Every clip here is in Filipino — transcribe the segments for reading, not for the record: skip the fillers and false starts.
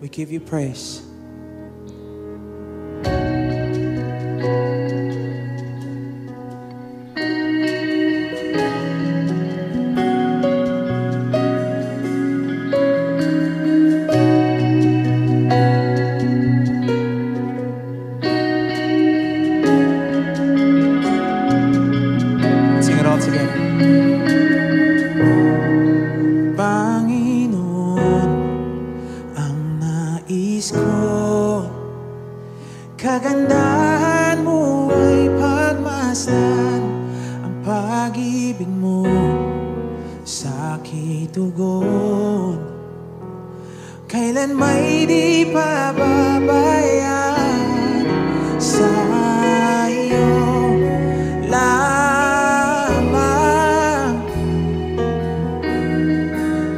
We give you praise. Sing it all together. Panginoon, ang nais ko, kagandahan mo ay pagmasdan, ang pag-ibig mo sa aking tugon, kailan may di pababayaan sa iyo lamang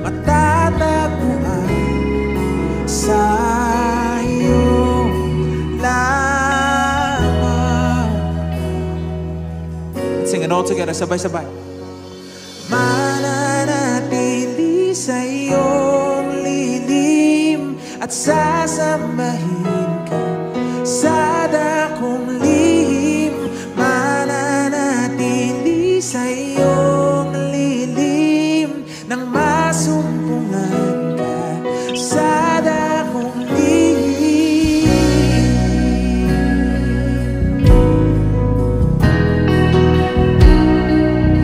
matatagpuan sa iyo lamang. Let's sing it all together, sabay-sabay. Mananatili sa iyong lilim at sasambahin ka sa dakong lihim. Mananatili sa iyong lilim nang masumpungan ka sa dakong lihim.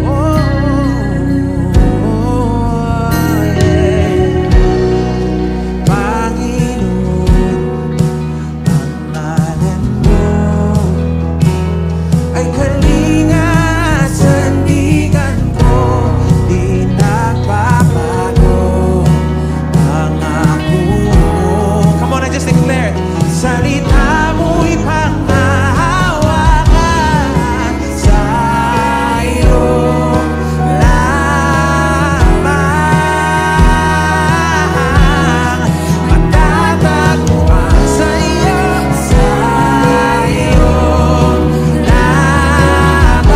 Oh, yeah. Panginoon, ang ngalan mo ay kalinga at sandigan ko, di nagbabago ang ako mo. Come on and just declare it. Salita mo'y panghahawakan sa iyo lamang, matatagpuan sa iyo lamang.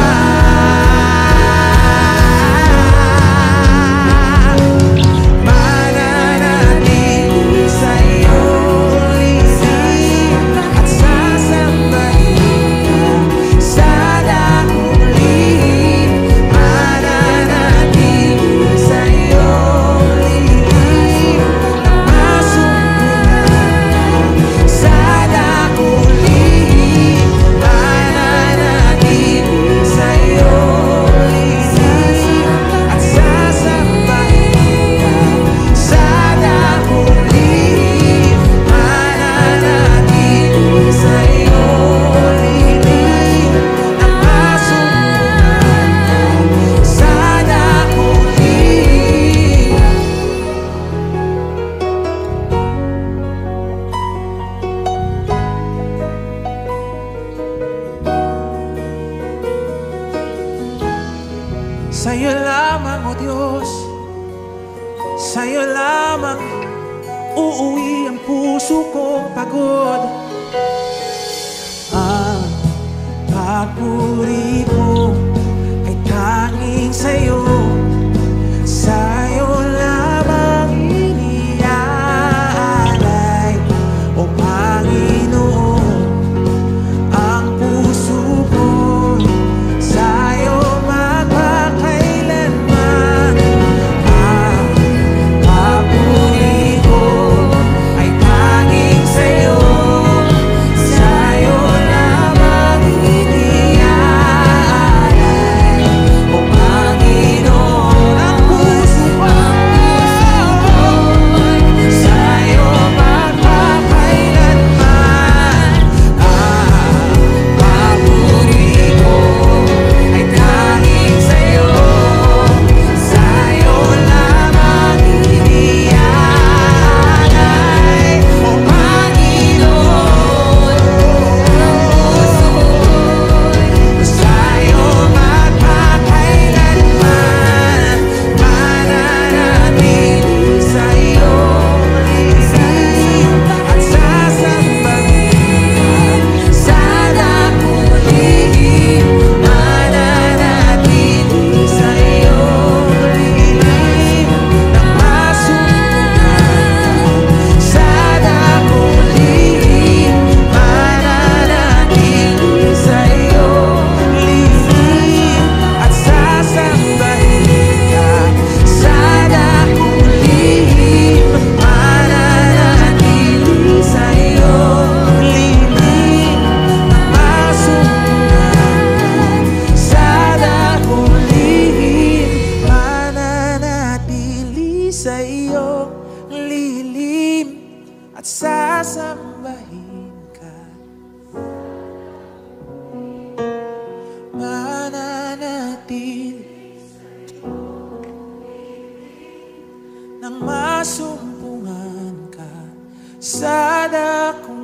Mananatili sa iyong lilim at sasambahin ka sa dakong lihim. Mananatili sa iyong lilim nang masumpungan ka sa dakong lihim. Mananatili sa iyong lilim at sasambahin ka sa dakong lihim. Mananatili sa iyong lilim nang masumpungan ka sa dakong lihim. Sa'yo lamang, O Diyos, sa'yo lamang uuwi ang puso kong pagod. Ang papuri ko ay tanging sa'yo, sa'yo lamang iniaalay, O Panginoon, ang puso ko sa'yo magpakailanman. Ang papuri ko ay tanging sa'yo, sa'yo lamang iniaalay. nang masumpungan ka sa dakong